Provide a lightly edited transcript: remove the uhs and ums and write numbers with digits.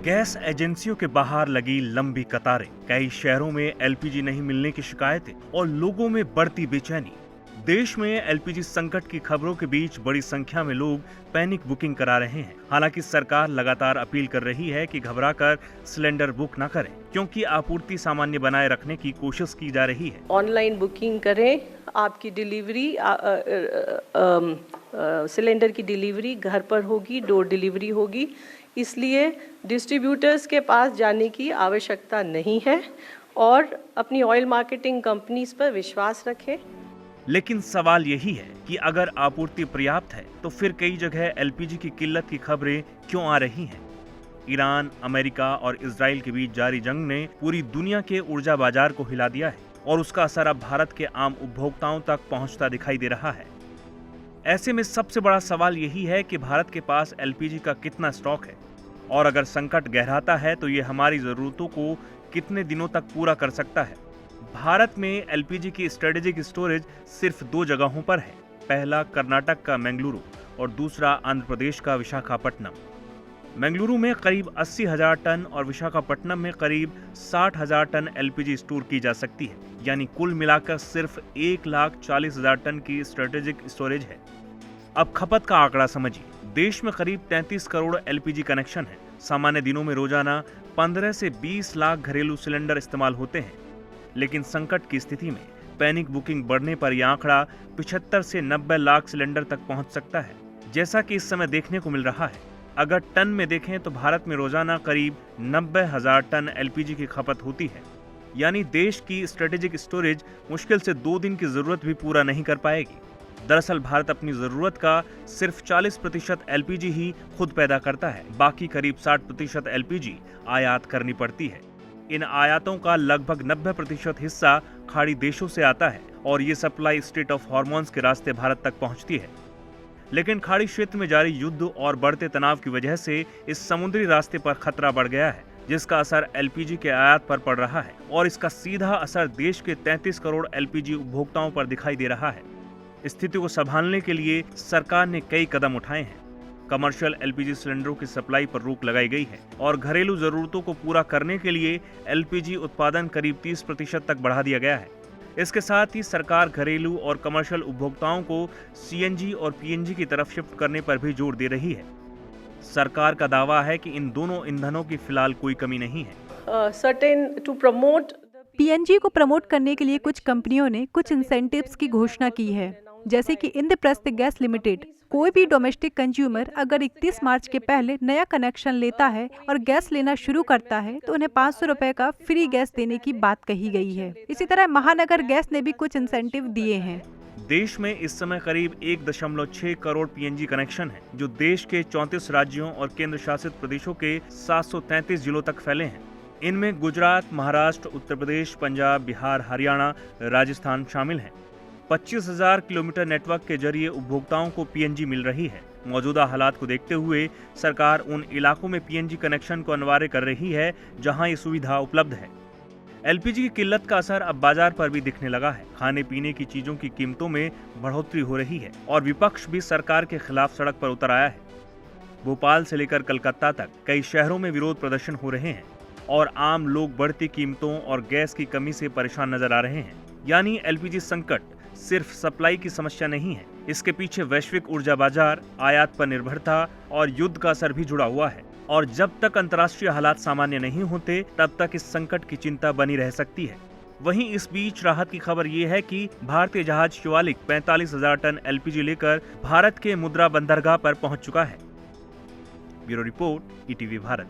Gas एजेंसियों के बाहर लगी लंबी कतारें, कई शहरों में एलपीजी नहीं मिलने की शिकायतें और लोगों में बढ़ती बेचैनी। देश में एलपीजी संकट की खबरों के बीच बड़ी संख्या में लोग पैनिक बुकिंग करा रहे हैं। हालांकि सरकार लगातार अपील कर रही है कि घबराकर सिलेंडर बुक न करें, क्योंकि आपूर्ति सामान्य बनाए रखने की कोशिश की जा रही है। ऑनलाइन बुकिंग करें, आपकी डिलीवरी सिलेंडर की डिलीवरी घर पर होगी, डोर डिलीवरी होगी, इसलिए डिस्ट्रीब्यूटर्स के पास जाने की आवश्यकता नहीं है और अपनी ऑयल मार्केटिंग कंपनीज पर विश्वास रखें। लेकिन सवाल यही है कि अगर आपूर्ति पर्याप्त है तो फिर कई जगह एलपीजी की किल्लत की खबरें क्यों आ रही हैं? ईरान, अमेरिका और इजराइल के बीच जारी जंग ने पूरी दुनिया के ऊर्जा बाजार को हिला दिया है और उसका असर अब भारत के आम उपभोक्ताओं तक पहुंचता दिखाई दे रहा है। ऐसे में सबसे बड़ा सवाल यही है कि भारत के पास एलपीजी का कितना स्टॉक है और अगर संकट गहराता है तो ये हमारी जरूरतों को कितने दिनों तक पूरा कर सकता है। भारत में एलपीजी की स्ट्रेटेजिक स्टोरेज सिर्फ 2 जगहों पर है। पहला कर्नाटक का मंगलुरु और दूसरा आंध्र प्रदेश का विशाखापट्टनम। मंगलुरु में करीब 80,000 टन और विशाखापट्टनम में करीब 60,000 टन एलपीजी स्टोर की जा सकती है, यानी कुल मिलाकर सिर्फ 1,40,000 टन की स्ट्रेटेजिक स्टोरेज है। अब खपत का आंकड़ा समझिए। देश में करीब 33 करोड़ एलपीजी कनेक्शन है। सामान्य दिनों में रोजाना 15 से 20 लाख घरेलू सिलेंडर इस्तेमाल होते हैं, लेकिन संकट की स्थिति में पैनिक बुकिंग बढ़ने पर यह आंकड़ा 75 से 90 लाख सिलेंडर तक पहुंच सकता है, जैसा कि इस समय देखने को मिल रहा है। अगर टन में देखें तो भारत में रोजाना करीब 90,000 टन एलपीजी की खपत होती है, यानी देश की स्ट्रेटेजिक स्टोरेज मुश्किल से 2 दिन की जरूरत भी पूरा नहीं कर पाएगी। दरअसल भारत अपनी जरूरत का सिर्फ 40% एलपीजी ही खुद पैदा करता है, बाकी करीब 60% एलपीजी आयात करनी पड़ती है। इन आयातों का लगभग 90% हिस्सा खाड़ी देशों से आता है और ये सप्लाई स्ट्रेट ऑफ हॉर्मोन्स के रास्ते भारत तक पहुंचती है। लेकिन खाड़ी क्षेत्र में जारी युद्ध और बढ़ते तनाव की वजह से इस समुद्री रास्ते पर खतरा बढ़ गया है, जिसका असर एलपीजी के आयात पर पड़ रहा है और इसका सीधा असर देश के 33 करोड़ एलपीजी उपभोक्ताओं पर दिखाई दे रहा है। स्थिति को संभालने के लिए सरकार ने कई कदम उठाए हैं। कमर्शियल एलपीजी सिलेंडरों की सप्लाई पर रोक लगाई गई है और घरेलू जरूरतों को पूरा करने के लिए एलपीजी उत्पादन करीब 30% तक बढ़ा दिया गया है। इसके साथ ही सरकार घरेलू और कमर्शियल उपभोक्ताओं को सीएनजी और पीएनजी की तरफ शिफ्ट करने पर भी जोर दे रही है। सरकार का दावा है कि इन दोनों ईंधनों की फिलहाल कोई कमी नहीं है। पीएनजी को प्रमोट करने के लिए कुछ कंपनियों ने कुछ इंसेंटिव्स की घोषणा की है, जैसे कि इंद्रप्रस्थ गैस लिमिटेड। कोई भी डोमेस्टिक कंज्यूमर अगर 31 मार्च के पहले नया कनेक्शन लेता है और गैस लेना शुरू करता है तो उन्हें 500 रुपए का फ्री गैस देने की बात कही गई है। इसी तरह महानगर गैस ने भी कुछ इंसेंटिव दिए हैं। देश में इस समय करीब 1.6 करोड़ पीएनजी कनेक्शन हैं, जो देश के 34 राज्यों और केंद्र शासित प्रदेशों के 733 जिलों तक फैले हैं। इनमें गुजरात, महाराष्ट्र, उत्तर प्रदेश, पंजाब, बिहार, हरियाणा, राजस्थान शामिल हैं। 25,000 किलोमीटर नेटवर्क के जरिए उपभोक्ताओं को पीएनजी मिल रही है। मौजूदा हालात को देखते हुए सरकार उन इलाकों में पीएनजी कनेक्शन को अनिवार्य कर रही है जहां ये सुविधा उपलब्ध है। एलपीजी की किल्लत का असर अब बाजार पर भी दिखने लगा है। खाने पीने की चीजों की कीमतों में बढ़ोतरी हो रही है और विपक्ष भी सरकार के खिलाफ सड़क पर उतर आया है। भोपाल से लेकर कलकत्ता तक कई शहरों में विरोध प्रदर्शन हो रहे हैं और आम लोग बढ़ती कीमतों और गैस की कमी से परेशान नजर आ रहे हैं। यानी एलपीजी संकट सिर्फ सप्लाई की समस्या नहीं है, इसके पीछे वैश्विक ऊर्जा बाजार, आयात पर निर्भरता और युद्ध का असर भी जुड़ा हुआ है। और जब तक अंतर्राष्ट्रीय हालात सामान्य नहीं होते तब तक इस संकट की चिंता बनी रह सकती है। वहीं इस बीच राहत की खबर ये है कि भारतीय जहाज शिवालिक 45,000 टन एलपीजी लेकर भारत के मुद्रा बंदरगाह पर पहुंच चुका है। Bureau report, ETV Bharat.